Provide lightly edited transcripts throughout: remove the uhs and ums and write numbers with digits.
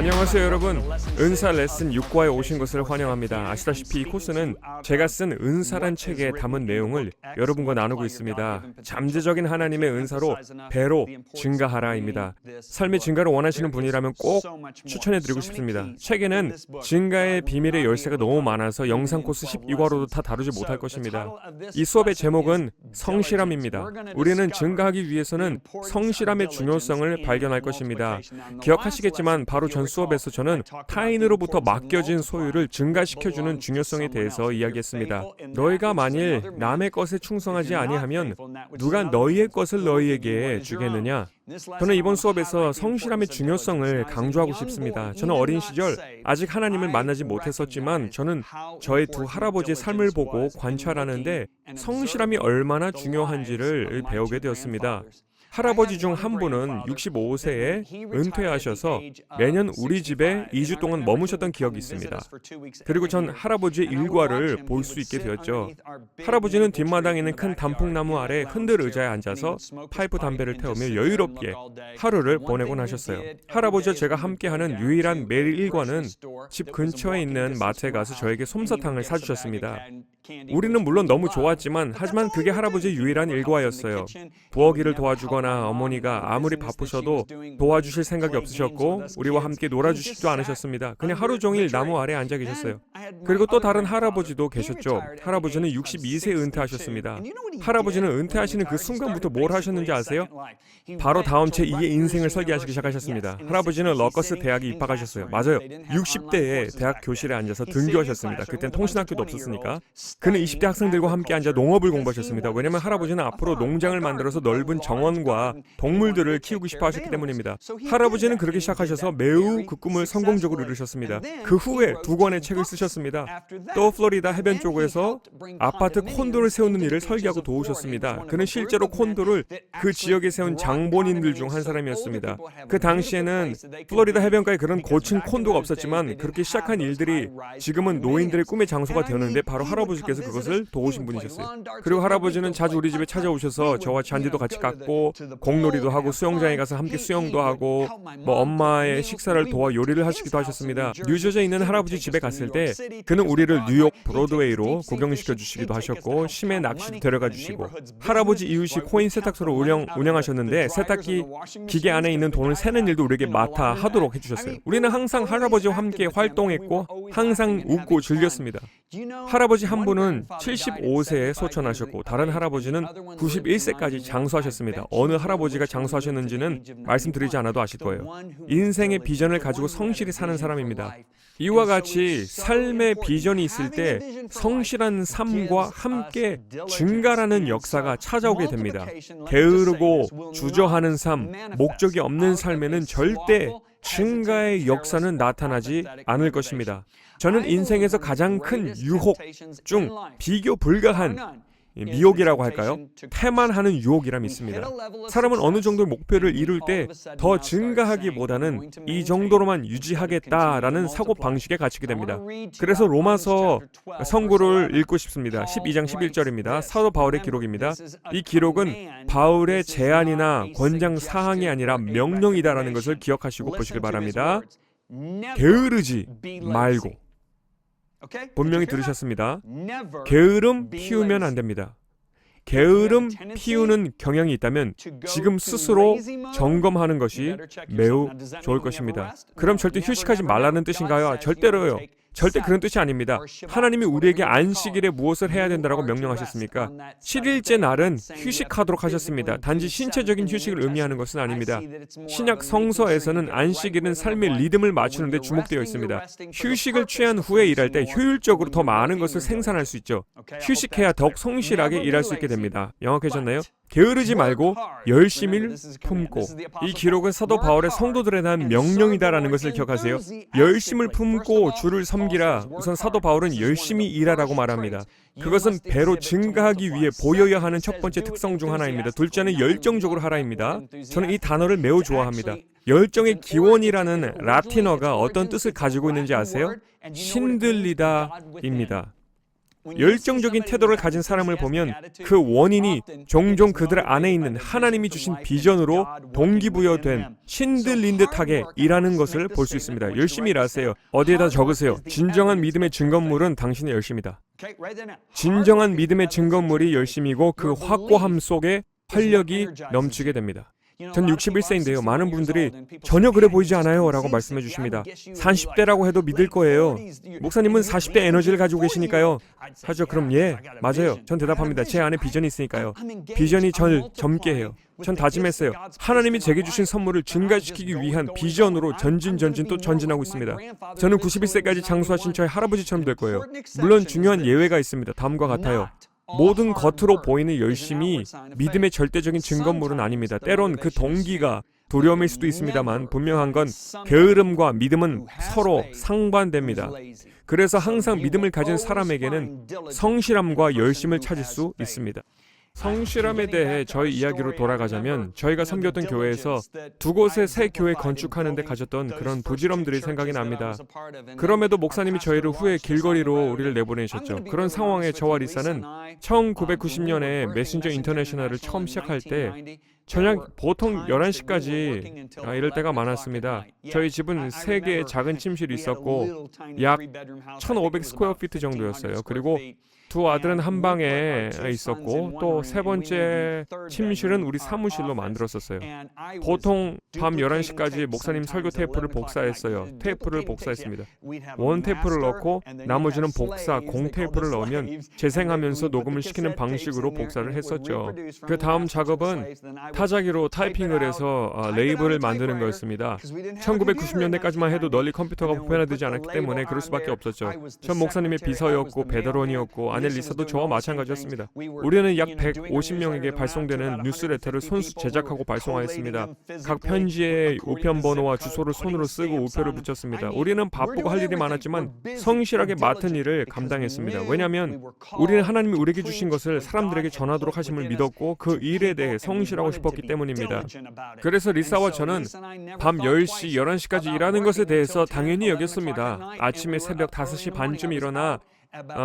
안녕하세요 여러분. 은사 레슨 6과에 오신 것을 환영합니다. 아시다시피 이 코스는 제가 쓴 은사란 책에 담은 내용을 여러분과 나누고 있습니다. 잠재적인 하나님의 은사로 배로 증가하라입니다. 삶의 증가를 원하시는 분이라면 꼭 추천해드리고 싶습니다. 책에는 증가의 비밀의 열쇠가 너무 많아서 영상 코스 12과로도 다 다루지 못할 것입니다. 이 수업의 제목은 성실함입니다. 우리는 증가하기 위해서는 성실함의 중요성을 발견할 것입니다. 기억하시겠지만 바로 전 수업에서 저는 타인으로부터 맡겨진 소유를 증가시켜주는 중요성에 대해서 이야기했습니다. 너희가 만일 남의 것에 충성하지 아니하면 누가 너희의 것을 너희에게 주겠느냐? 저는 이번 수업에서 성실함의 중요성을 강조하고 싶습니다. 저는 어린 시절 아직 하나님을 만나지 못했었지만 저는 저의 두 할아버지의 삶을 보고 관찰하는데 성실함이 얼마나 중요한지를 배우게 되었습니다. 할아버지 중 한 분은 65세에 은퇴하셔서 매년 우리 집에 2주 동안 머무셨던 기억이 있습니다. 그리고 전 할아버지의 일과를 볼 수 있게 되었죠. 할아버지는 뒷마당에 있는 큰 단풍나무 아래 흔들 의자에 앉아서 파이프 담배를 태우며 여유롭게 하루를 보내곤 하셨어요. 할아버지와 제가 함께하는 유일한 매일 일과는 집 근처에 있는 마트에 가서 저에게 솜사탕을 사주셨습니다. 우리는 물론 너무 좋았지만 하지만 그게 할아버지의 유일한 일과였어요. 부엌일을 도와주거나 어머니가 아무리 바쁘셔도 도와주실 생각이 없으셨고 우리와 함께 놀아주시지도 않으셨습니다. 그냥 하루 종일 나무 아래에 앉아 계셨어요. 그리고 또 다른 할아버지도 계셨죠. 할아버지는 62세에 은퇴하셨습니다. 할아버지는 은퇴하시는 그 순간부터 뭘 하셨는지 아세요? 바로 다음 제2의 인생을 설계하시기 시작하셨습니다. 할아버지는 러커스 대학에 입학하셨어요. 맞아요. 60대에 대학 교실에 앉아서 등교하셨습니다. 그땐 통신학교도 없었으니까. 그는 20대 학생들과 함께 앉아 농업을 공부하셨습니다. 왜냐하면 할아버지는 앞으로 농장을 만들어서 넓은 정원과 동물들을 키우고 싶어 하셨기 때문입니다. 할아버지는 그렇게 시작하셔서 매우 그 꿈을 성공적으로 이루셨습니다. 그 후에 2권의 책을 쓰셨습니다. 또 플로리다 해변 쪽에서 아파트 콘도를 세우는 일을 설계하고 도우셨습니다. 그는 실제로 콘도를 그 지역에 세운 장본인들 중 한 사람이었습니다. 그 당시에는 플로리다 해변가에 그런 고층 콘도가 없었지만 그렇게 시작한 일들이 지금은 노인들의 꿈의 장소가 되었는데 바로 할아버지께서 그것을 도우신 분이셨어요. 그리고 할아버지는 자주 우리 집에 찾아오셔서 저와 잔디도 같이 깎고 공놀이도 하고 수영장에 가서 함께 수영도 하고 엄마의 식사를 도와 요리를 하시기도 하셨습니다. 뉴저지에 있는 할아버지 집에 갔을 때 그는 우리를 뉴욕 브로드웨이로 구경시켜 주시기도 하셨고 심해 낚시도 데려가 주시고 할아버지 이웃이 코인 세탁소를 운영하셨는데 세탁기 기계 안에 있는 돈을 세는 일도 우리에게 맡아 하도록 해주셨어요. 우리는 항상 할아버지와 함께 활동했고 항상 웃고 즐겼습니다. 할아버지 한 분은 75세에 소천하셨고 다른 할아버지는 91세까지 장수하셨습니다. 어느 할아버지가 장수하셨는지는 말씀드리지 않아도 아실 거예요. 인생의 비전을 가지고 성실히 사는 사람입니다. 이와 같이 삶의 비전이 있을 때 성실한 삶과 함께 증가라는 역사가 찾아오게 됩니다. 게으르고 주저하는 삶, 목적이 없는 삶에는 절대 증가의 역사는 나타나지 않을 것입니다. 저는 인생에서 가장 큰 유혹 중 비교 불가한 미혹이라고 할까요? 태만하는 유혹이라 믿습니다. 사람은 어느 정도의 목표를 이룰 때 더 증가하기보다는 이 정도로만 유지하겠다라는 사고방식에 갇히게 됩니다. 그래서 로마서 선구를 읽고 싶습니다. 12장 11절입니다. 사도 바울의 기록입니다. 이 기록은 바울의 제안이나 권장 사항이 아니라 명령이다라는 것을 기억하시고 보시길 바랍니다. 게으르지 말고. 분명히 들으셨습니다. 게으름 피우면 안 됩니다. 게으름 피우는 경향이 있다면 지금 스스로 점검하는 것이 매우 좋을 것입니다. 그럼 절대 휴식하지 말라는 뜻인가요? 절대로요. 절대 그런 뜻이 아닙니다. 하나님이 우리에게 안식일에 무엇을 해야 된다고 명령하셨습니까? 7일째 날은 휴식하도록 하셨습니다. 단지 신체적인 휴식을 의미하는 것은 아닙니다. 신약 성서에서는 안식일은 삶의 리듬을 맞추는 데 주목되어 있습니다. 휴식을 취한 후에 일할 때 효율적으로 더 많은 것을 생산할 수 있죠. 휴식해야 더욱 성실하게 일할 수 있게 됩니다. 명확해졌나요? 게으르지 말고 열심을 품고. 이 기록은 사도 바울의 성도들에 대한 명령이다라는 것을 기억하세요. 열심을 품고 주를 섬기라. 우선 사도 바울은 열심히 일하라고 말합니다. 그것은 배로 증가하기 위해 보여야 하는 첫 번째 특성 중 하나입니다. 둘째는 열정적으로 하라입니다. 저는 이 단어를 매우 좋아합니다. 열정의 기원이라는 라틴어가 어떤 뜻을 가지고 있는지 아세요? 신들리다입니다. 열정적인 태도를 가진 사람을 보면 그 원인이 종종 그들 안에 있는 하나님이 주신 비전으로 동기부여된 신들린 듯하게 일하는 것을 볼 수 있습니다. 열심히 일하세요. 어디에다 적으세요. 진정한 믿음의 증거물은 당신의 열심이다. 진정한 믿음의 증거물이 열심이고 그 확고함 속에 활력이 넘치게 됩니다. 전 61세인데요. 많은 분들이 전혀 그래 보이지 않아요 라고 말씀해 주십니다. 40대라고 해도 믿을 거예요. 목사님은 40대 에너지를 가지고 계시니까요. 하죠. 그럼 예, 맞아요. 전 대답합니다. 제 안에 비전이 있으니까요. 비전이 저를 젊게 해요. 전 다짐했어요. 하나님이 제게 주신 선물을 증가시키기 위한 비전으로 전진 또 전진하고 있습니다. 저는 91세까지 장수하신 저의 할아버지처럼 될 거예요. 물론 중요한 예외가 있습니다. 다음과 같아요. 모든 겉으로 보이는 열심이 믿음의 절대적인 증거물은 아닙니다. 때론 그 동기가 두려움일 수도 있습니다만 분명한 건 게으름과 믿음은 서로 상반됩니다. 그래서 항상 믿음을 가진 사람에게는 성실함과 열심을 찾을 수 있습니다. 성실함에 대해 저희 이야기로 돌아가자면 저희가 섬겼던 교회에서 두 곳의 새 교회 건축하는 데 가졌던 그런 부지런들이 생각이 납니다. 그럼에도 목사님이 저희를 후에 길거리로 우리를 내보내셨죠. 그런 상황에 저와 리사는 1990년에 메신저 인터내셔널을 처음 시작할 때 저녁 보통 11시까지 이럴 때가 많았습니다. 저희 집은 3개의 작은 침실이 있었고 약 1,500 스퀘어피트 정도였어요. 그리고 두 아들은 한 방에 있었고 또 세 번째 침실은 우리 사무실로 만들었었어요. 보통 밤 11시까지 목사님 설교 테이프를 복사했어요. 테이프를 복사했습니다. 원 테이프를 넣고 나머지는 복사, 공 테이프를 넣으면 재생하면서 녹음을 시키는 방식으로 복사를 했었죠. 그 다음 작업은 타자기로 타이핑을 해서 레이블을 만드는 거였습니다. 1990년대까지만 해도 널리 컴퓨터가 보편화되지 않았기 때문에 그럴 수밖에 없었죠. 전 목사님의 비서였고 배달원이었고 아내 리사도 저와 마찬가지였습니다. 우리는 약 150명에게 발송되는 뉴스레터를 손수 제작하고 발송하였습니다. 각 편지에 우편 번호와 주소를 손으로 쓰고 우표를 붙였습니다. 우리는 바쁘고 할 일이 많았지만 성실하게 맡은 일을 감당했습니다. 왜냐하면 우리는 하나님이 우리에게 주신 것을 사람들에게 전하도록 하심을 믿었고 그 일에 대해 성실하고 싶었기 때문입니다. 그래서 리사와 저는 밤 10시, 11시까지 일하는 것에 대해서 당연히 여겼습니다. 아침에 새벽 5시 반쯤 일어나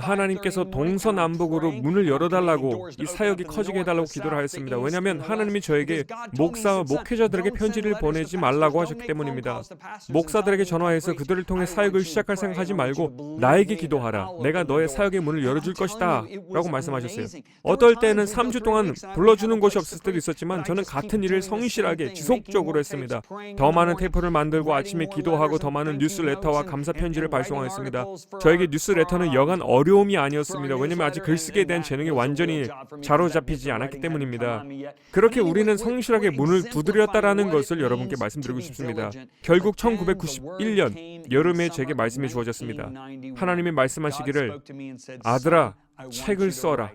하나님께서 동서남북으로 문을 열어달라고 이 사역이 커지게 해달라고 기도를 하였습니다. 왜냐하면 하나님이 저에게 목사와 목회자들에게 편지를 보내지 말라고 하셨기 때문입니다. 목사들에게 전화해서 그들을 통해 사역을 시작할 생각하지 말고 나에게 기도하라. 내가 너의 사역의 문을 열어줄 것이다 라고 말씀하셨어요. 어떨 때는 3주 동안 불러주는 곳이 없을 때도 있었지만 저는 같은 일을 성실하게 지속적으로 했습니다. 더 많은 테이프를 만들고 아침에 기도하고 더 많은 뉴스레터와 감사 편지를 발송하였습니다. 저에게 뉴스레터는 여간 어려움이 아니었습니다. 왜냐하면 아직 글쓰기에 대한 재능이 완전히 자로잡히지 않았기 때문입니다. 그렇게 우리는 성실하게 문을 두드렸다라는 것을 여러분께 말씀드리고 싶습니다. 결국 1991년 여름에 제게 말씀이 주어졌습니다. 하나님이 말씀하시기를 아들아 책을 써라.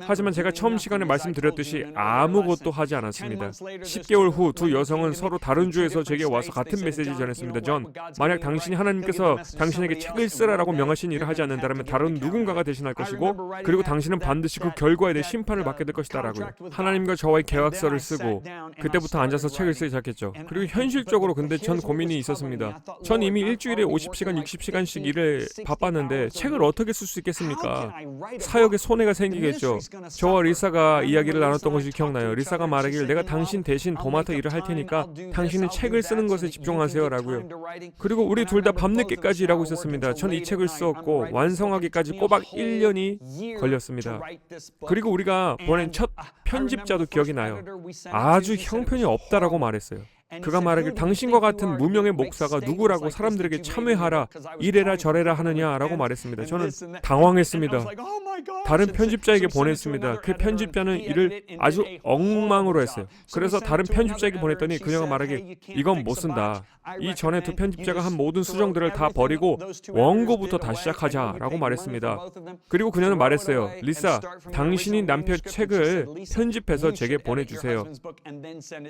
하지만 제가 처음 시간에 말씀드렸듯이 아무것도 하지 않았습니다. 10개월 후 두 여성은 서로 다른 주에서 제게 와서 같은 메시지 전했습니다. 존, 만약 당신이 하나님께서 당신에게 책을 쓰라라고 명하신 일을 하지 않는다면 다른 누군가가 대신할 것이고 그리고 당신은 반드시 그 결과에 대해 심판을 받게 될 것이다 라고요. 하나님과 저와의 계약서를 쓰고 그때부터 앉아서 책을 쓰기 시작했죠. 그리고 현실적으로 근데 전 고민이 있었습니다. 전 이미 일주일에 50시간, 60시간씩 일을 바빴는데 책을 어떻게 쓸 수 있겠습니까? 사역에 손해가 생기겠죠. 저와 리사가 이야기를 나눴던 것이 기억나요. 리사가 말하길 내가 당신 대신 도맡아 일을 할 테니까 당신은 책을 쓰는 것에 집중하세요 라고요. 그리고 우리 둘 다 밤늦게까지 일하고 있었습니다. 전 이 책을 썼고 완성하기까지 꼬박 1년이 걸렸습니다. 그리고 우리가 보낸 첫 편집자도 기억이 나요. 아주 형편이 없다라고 말했어요. 그가 말하길 당신과 같은 무명의 목사가 누구라고 사람들에게 참회하라 이래라 저래라 하느냐라고 말했습니다. 저는 당황했습니다. 다른 편집자에게 보냈습니다. 그 편집자는 일을 아주 엉망으로 했어요. 그래서 다른 편집자에게 보냈더니 그녀가 말하길 이건 못 쓴다. 이 전에 두 편집자가 한 모든 수정들을 다 버리고 원고부터 다시 시작하자라고 말했습니다. 그리고 그녀는 말했어요. 리사, 당신이 남편 책을 편집해서 제게 보내주세요.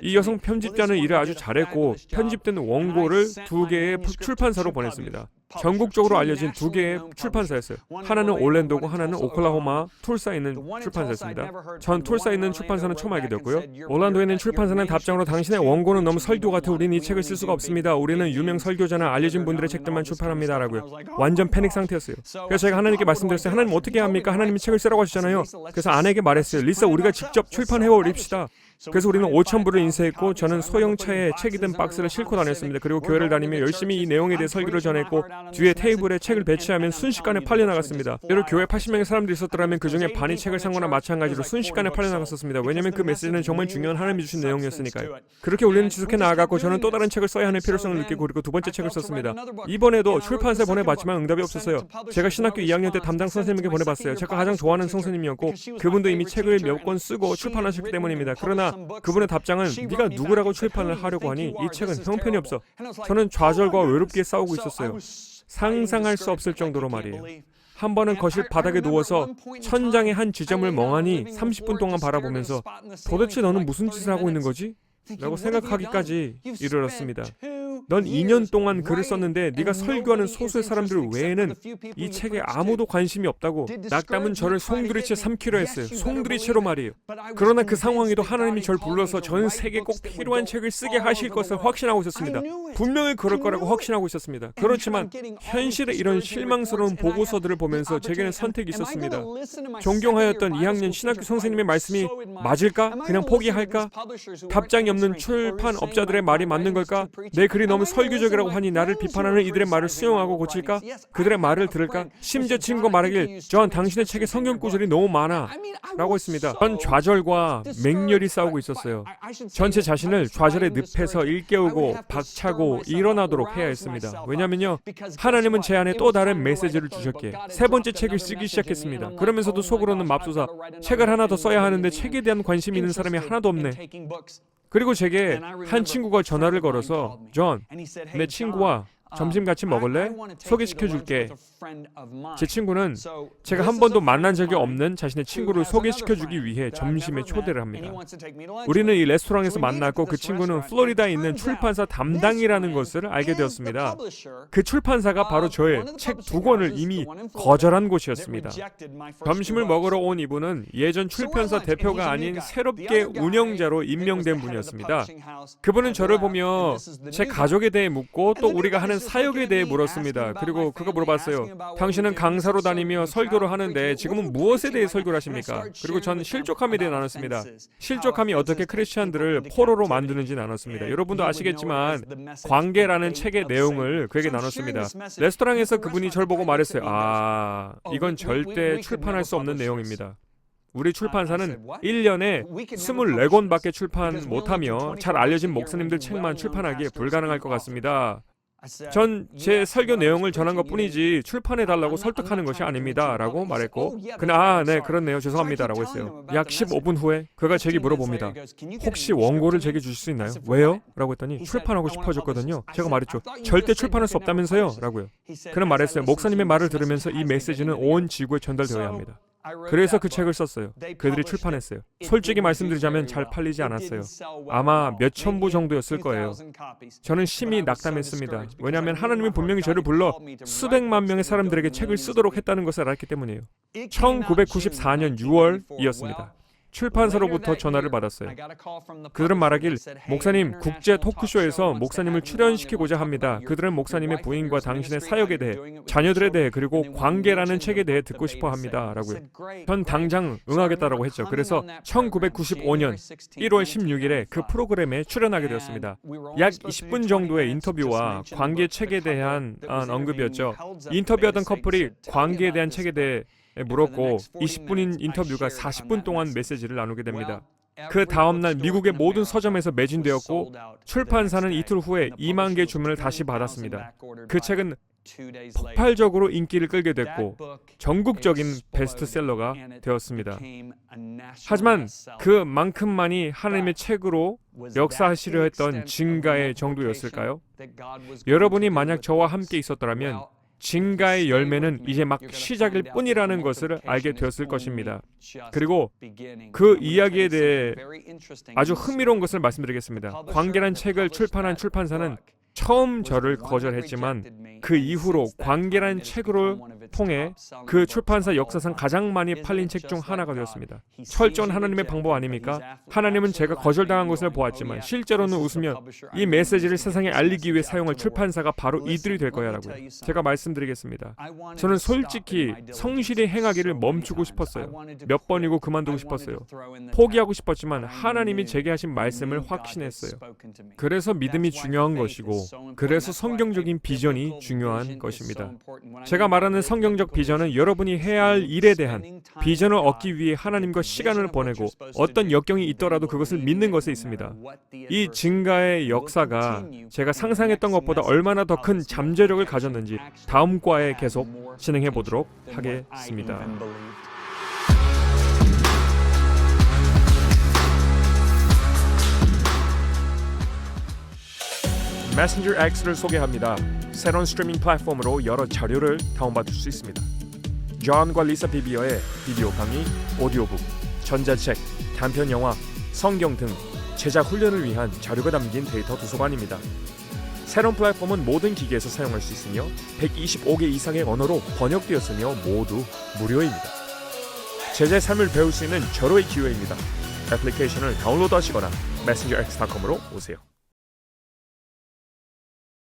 이 여성 편집자는 일을 아주 아주 잘했고 편집된 원고를 2개의 출판사로 보냈습니다. 전국적으로 알려진 2개의 출판사였어요. 하나는 올랜도고 하나는 오클라호마 툴사에 있는 출판사였습니다. 전 툴사에 있는 출판사는 처음 알게 되었고요. 올란도에 있는 출판사는 답장으로 당신의 원고는 너무 설교 같아 우린 이 책을 쓸 수가 없습니다. 우리는 유명 설교자나 알려진 분들의 책들만 출판합니다 라고요. 완전 패닉 상태였어요. 그래서 제가 하나님께 말씀드렸어요. 하나님 어떻게 합니까? 하나님이 책을 쓰라고 하시잖아요. 그래서 아내에게 말했어요. 리사 우리가 직접 출판해버립시다. 그래서 우리는 5,000불을 인쇄했고 저는 소형차에 책이 든 박스를 싣고 다녔습니다. 그리고 교회를 다니며 열심히 이 내용에 대해 설교를 전했고 뒤에 테이블에 책을 배치하면 순식간에 팔려나갔습니다. 예를 교회에 80명의 사람들이 있었더라면 그 중에 반이 책을 산 거나 마찬가지로 순식간에 팔려나갔었습니다. 왜냐하면 그 메시지는 정말 중요한 하나님이 주신 내용이었으니까요. 그렇게 우리는 지속해 나아갔고 저는 또 다른 책을 써야 하는 필요성을 느끼고 그리고 2번째 책을 썼습니다. 이번에도 출판사에 보내봤지만 응답이 없었어요. 제가 신학교 2학년 때 담당 선생님에게 보내봤어요. 제가 가장 좋아하는 선생님이었고 그분도 이미 책을 몇 권 쓰고 출판하셨기 때문입니다. 그러나 그분의 답장은 네가 누구라고 출판을 하려고 하니 이 책은 형편이 없어. 저는 좌절과 외롭게 싸우고 있었어요. 상상할 수 없을 정도로 말이에요. 한 번은 거실 바닥에 누워서 천장의 한 지점을 멍하니 30분 동안 바라보면서 도대체 너는 무슨 짓을 하고 있는 거지? 라고 생각하기까지 이르렀습니다. 넌 2년 동안 글을 썼는데 네가 설교하는 소수의 사람들 외에는 이 책에 아무도 관심이 없다고 낙담은 저를 송두리째 삼키려 했어요. 송두리째로 말이에요. 그러나 그 상황에도 하나님이 저를 불러서 전 세계에 꼭 필요한 책을 쓰게 하실 것을 확신하고 있었습니다. 분명히 그럴 거라고 확신하고 있었습니다. 그렇지만 현실의 이런 실망스러운 보고서들을 보면서 제게는 선택이 있었습니다. 존경하였던 2학년 신학교 선생님의 말씀이 맞을까? 그냥 포기할까? 답장이 없는 출판업자들의 말이 맞는 걸까? 내 글이 너무 설교적이라고 하니 나를 비판하는 이들의 말을 수용하고 고칠까? 그들의 말을 들을까? 심지어 친구가 말하길 전 당신의 책에 성경 구절이 너무 많아 라고 했습니다. 전 좌절과 맹렬히 싸우고 있었어요. 전 제 자신을 좌절의 늪에서 일깨우고 박차고 일어나도록 해야 했습니다. 왜냐면요 하나님은 제 안에 또 다른 메시지를 주셨기에 3번째 책을 쓰기 시작했습니다. 그러면서도 속으로는 맙소사 책을 하나 더 써야 하는데 책에 대한 관심이 있는 사람이 하나도 없네. 그리고 제게 한 친구가 전화를 걸어서 존, 내 친구와 점심 같이 먹을래? 소개시켜줄게. 제 친구는 제가 한 번도 만난 적이 없는 자신의 친구를 소개시켜주기 위해 점심에 초대를 합니다. 우리는 이 레스토랑에서 만났고 그 친구는 플로리다에 있는 출판사 담당이라는 것을 알게 되었습니다. 그 출판사가 바로 저의 책 2권을 이미 거절한 곳이었습니다. 점심을 먹으러 온 이분은 예전 출판사 대표가 아닌 새롭게 운영자로 임명된 분이었습니다. 그분은 저를 보며 제 가족에 대해 묻고 또 우리가 하는 사역에 대해 물었습니다. 그리고 그가 물어봤어요. 당신은 강사로 다니며 설교를 하는데 지금은 무엇에 대해 설교를 하십니까? 그리고 전 실족함에 대해 나눴습니다. 실족함이 어떻게 크리스찬들을 포로로 만드는지 나눴습니다. 여러분도 아시겠지만 관계라는 책의 내용을 그에게 나눴습니다. 레스토랑에서 그분이 저를 보고 말했어요. 이건 절대 출판할 수 없는 내용입니다. 우리 출판사는 1년에 24권밖에 출판 못하며 잘 알려진 목사님들 책만 출판하기에 불가능할 것 같습니다. 전 제 설교 내용을 전한 것뿐이지 출판해달라고 설득하는 것이 아닙니다 라고 말했고 그는 네 그렇네요 죄송합니다 라고 했어요. 약 15분 후에 그가 제게 물어봅니다. 혹시 원고를 제게 주실 수 있나요? 왜요? 라고 했더니 출판하고 싶어졌거든요. 제가 말했죠. 절대 출판할 수 없다면서요? 라고요. 그는 말했어요. 목사님의 말을 들으면서 이 메시지는 온 지구에 전달되어야 합니다. 그래서 그 책을 썼어요. 그들이 출판했어요. 솔직히 말씀드리자면 잘 팔리지 않았어요. 아마 몇천 부 정도였을 거예요. 저는 심히 낙담했습니다. 왜냐하면 하나님이 분명히 저를 불러 수백만 명의 사람들에게 책을 쓰도록 했다는 것을 알았기 때문이에요. 1994년 6월이었습니다. 출판사로부터 전화를 받았어요. 그들은 말하길 목사님 국제 토크쇼에서 목사님을 출연시키고자 합니다. 그들은 목사님의 부인과 당신의 사역에 대해 자녀들에 대해 그리고 관계라는 책에 대해 듣고 싶어 합니다 라고요. 전 당장 응하겠다라고 했죠. 그래서 1995년 1월 16일에 그 프로그램에 출연하게 되었습니다. 약 20분 정도의 인터뷰와 관계 책에 대한 언급이었죠. 인터뷰하던 커플이 관계에 대한 책에 대해 물었고 20분인 인터뷰가 40분 동안 메시지를 나누게 됩니다. 그 다음날 미국의 모든 서점에서 매진되었고 출판사는 이틀 후에 2만 개 주문을 다시 받았습니다. 그 책은 폭발적으로 인기를 끌게 됐고 전국적인 베스트셀러가 되었습니다. 하지만 그만큼만이 하나님의 책으로 역사하시려 했던 증가의 정도였을까요? 여러분이 만약 저와 함께 있었더라면 증가의 열매는 이제 막 시작일 뿐이라는 것을 알게 되었을 것입니다. 그리고 그 이야기에 대해 아주 흥미로운 것을 말씀드리겠습니다. 관계란 책을 출판한 출판사는 처음 저를 거절했지만 그 이후로 관계란 책으로 통해 그 출판사 역사상 가장 많이 팔린 책 중 하나가 되었습니다. 철저한 하나님의 방법 아닙니까? 하나님은 제가 거절당한 것을 보았지만 실제로는 웃으며 이 메시지를 세상에 알리기 위해 사용할 출판사가 바로 이들이 될 거야 라고요. 제가 말씀드리겠습니다. 저는 솔직히 성실히 행하기를 멈추고 싶었어요. 몇 번이고 그만두고 싶었어요. 포기하고 싶었지만 하나님이 제게 하신 말씀을 확신했어요. 그래서 믿음이 중요한 것이고 그래서 성경적인 비전이 중요한 것입니다. 제가 말하는 성경적 비전은 여러분이 해야 할 일에 대한 비전을 얻기 위해 하나님과 시간을 보내고 어떤 역경이 있더라도 그것을 믿는 것에 있습니다. 이 증가의 역사가 제가 상상했던 것보다 얼마나 더 큰 잠재력을 가졌는지 다음 과에 계속 진행해 보도록 하겠습니다. 메신저 X를 소개합니다. 새로운 스트리밍 플랫폼으로 여러 자료를 다운받을 수 있습니다. 존과 리사 비비어의 비디오 강의, 오디오북, 전자책, 단편 영화, 성경 등 제작 훈련을 위한 자료가 담긴 데이터 도서관입니다. 새로운 플랫폼은 모든 기기에서 사용할 수 있으며 125개 이상의 언어로 번역되었으며 모두 무료입니다. 제자의 삶을 배울 수 있는 절호의 기회입니다. 애플리케이션을 다운로드하시거나 messengerx.com으로 오세요.